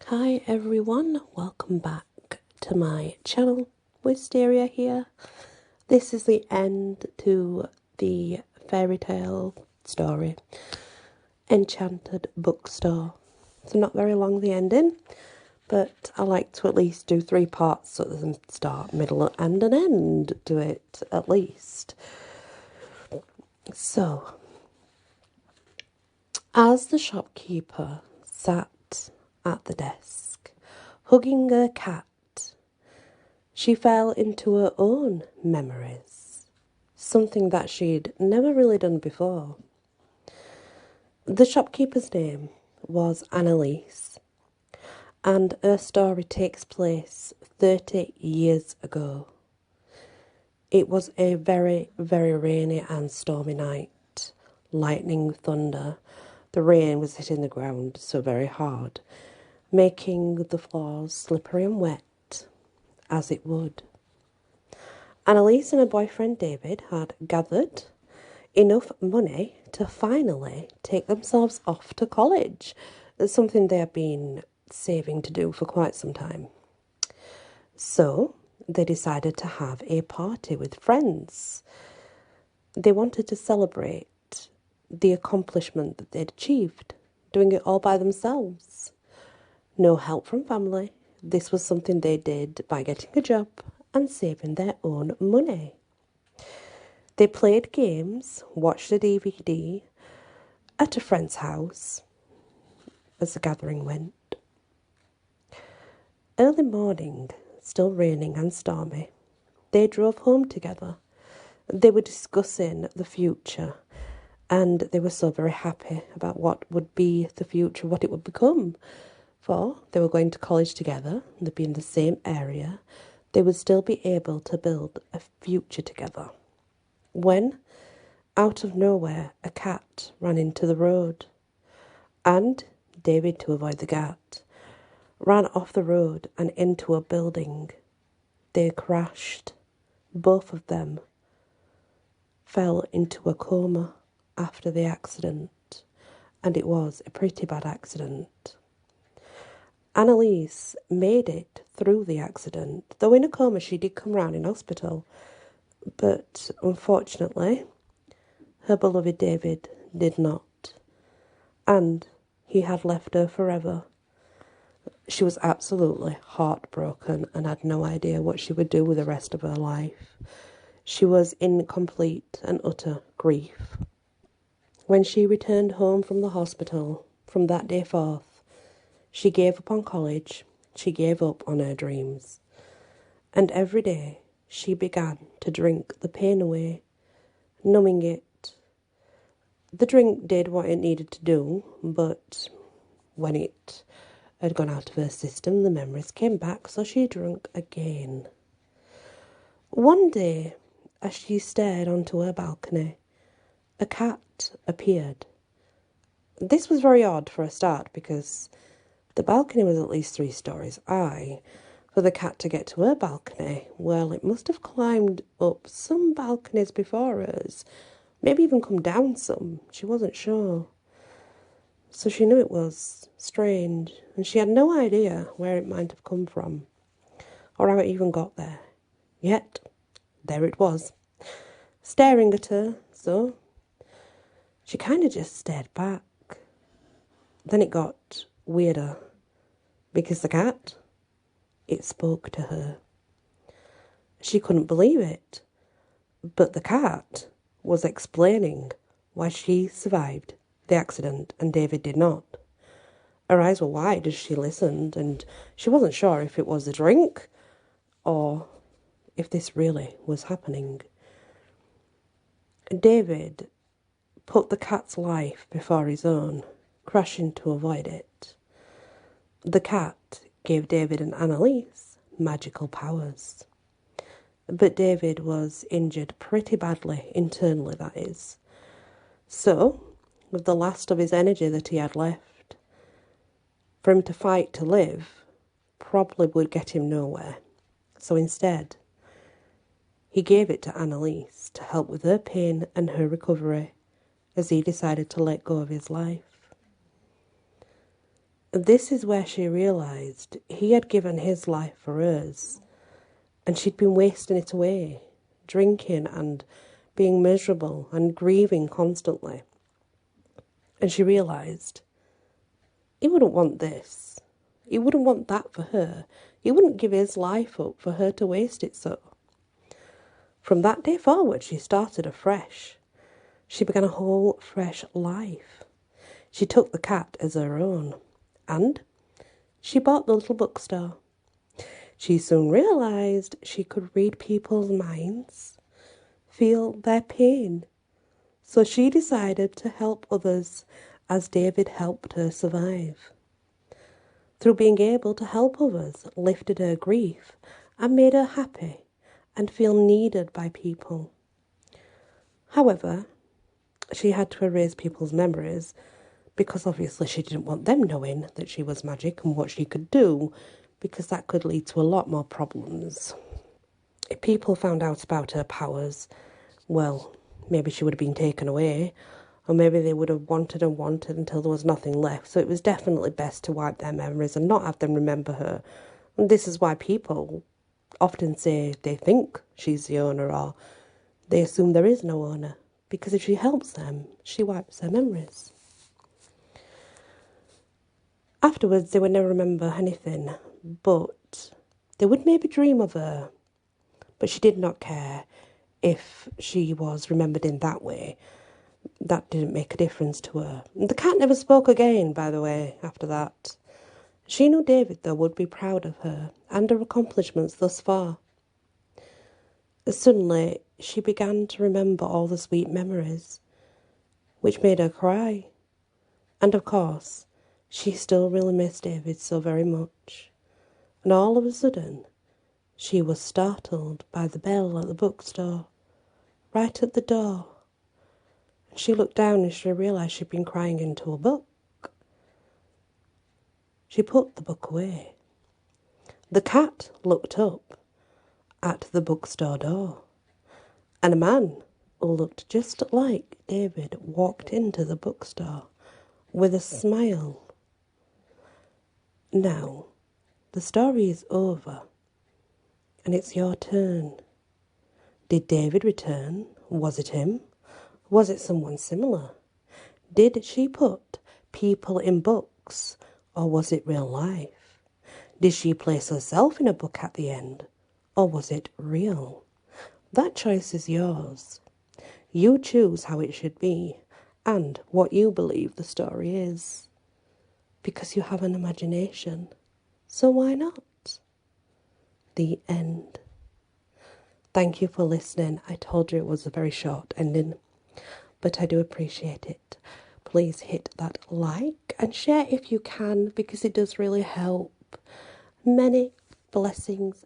Hi everyone, welcome back to my channel. Wisteria here. This is the end to the fairy tale story, Enchanted Bookstore. So not very long the ending, but I like to at least do 3 parts so there's a start, middle and an end to it at least. So, as the shopkeeper sat at the desk, hugging her cat, she fell into her own memories, something that she'd never really done before. The shopkeeper's name was Annalise, and her story takes place 30 years ago. It was a very, very rainy and stormy night. Lightning, thunder. The rain was hitting the ground so very hard, making the floors slippery and wet, as it would. Annalise and her boyfriend David had gathered enough money to finally take themselves off to college. It's something they had been saving to do for quite some time. So they decided to have a party with friends. They wanted to celebrate the accomplishment that they'd achieved, doing it all by themselves. No help from family. This was something they did by getting a job and saving their own money. They played games, watched a DVD at a friend's house as the gathering went. Early morning, still raining and stormy, they drove home together. They were discussing the future, and they were so very happy about what would be the future, what it would become. For they were going to college together, they'd be in the same area, they would still be able to build a future together. When, out of nowhere, a cat ran into the road, and David, to avoid the cat, ran off the road and into a building. They crashed. Both of them fell into a coma after the accident, and it was a pretty bad accident. Annalise made it through the accident. Though in a coma, she did come round in hospital, but unfortunately, her beloved David did not, and he had left her forever. She was absolutely heartbroken and had no idea what she would do with the rest of her life. She was in complete and utter grief. When she returned home from the hospital from that day forth, she gave up on college, she gave up on her dreams, and every day she began to drink the pain away, numbing it. The drink did what it needed to do, but when it had gone out of her system, the memories came back, so she drank again. One day, as she stared onto her balcony, a cat appeared. This was very odd for a start, because the balcony was at least 3 stories high. For the cat to get to her balcony, well, it must have climbed up some balconies before hers, maybe even come down some. She wasn't sure. So she knew it was strange, and she had no idea where it might have come from, or how it even got there. Yet, there it was, staring at her, so she kind of just stared back. Then it got weirder, because the cat, it spoke to her. She couldn't believe it, but the cat was explaining why she survived the accident and David did not. Her eyes were wide as she listened, and she wasn't sure if it was the drink or if this really was happening. David put the cat's life before his own, crashing to avoid it. The cat gave David and Annalise magical powers. But David was injured pretty badly, internally that is. So, with the last of his energy that he had left, for him to fight to live probably would get him nowhere. So instead, he gave it to Annalise to help with her pain and her recovery as he decided to let go of his life. This is where she realised he had given his life for hers, and she'd been wasting it away, drinking and being miserable and grieving constantly. And she realised he wouldn't want this. He wouldn't want that for her. He wouldn't give his life up for her to waste it so. From that day forward, she started afresh. She began a whole fresh life. She took the cat as her own, and she bought the little bookstore. She soon realised she could read people's minds, feel their pain. So she decided to help others as David helped her survive. Through being able to help others, lifted her grief and made her happy and feel needed by people. However, she had to erase people's memories because obviously she didn't want them knowing that she was magic and what she could do, because that could lead to a lot more problems. If people found out about her powers, well, maybe she would have been taken away, or maybe they would have wanted and wanted until there was nothing left. So it was definitely best to wipe their memories and not have them remember her. And this is why people often say they think she's the owner, or they assume there is no owner, because if she helps them, she wipes their memories. Afterwards, they would never remember anything, but they would maybe dream of her. But she did not care if she was remembered in that way. That didn't make a difference to her. The cat never spoke again, by the way, after that. She knew David, though, would be proud of her and her accomplishments thus far. Suddenly, she began to remember all the sweet memories, which made her cry. And of course, she still really missed David so very much. And all of a sudden, she was startled by the bell at the bookstore, right at the door. And she looked down and she realised she'd been crying into a book. She put the book away. The cat looked up at the bookstore door, and a man who looked just like David walked into the bookstore with a smile. Now, the story is over, and it's your turn. Did David return? Was it him? Was it someone similar? Did she put people in books, or was it real life? Did she place herself in a book at the end, or was it real? That choice is yours. You choose how it should be and what you believe the story is, because you have an imagination. So why not? The end. Thank you for listening. I told you it was a very short ending, but I do appreciate it. Please hit that like and share if you can, because it does really help. Many blessings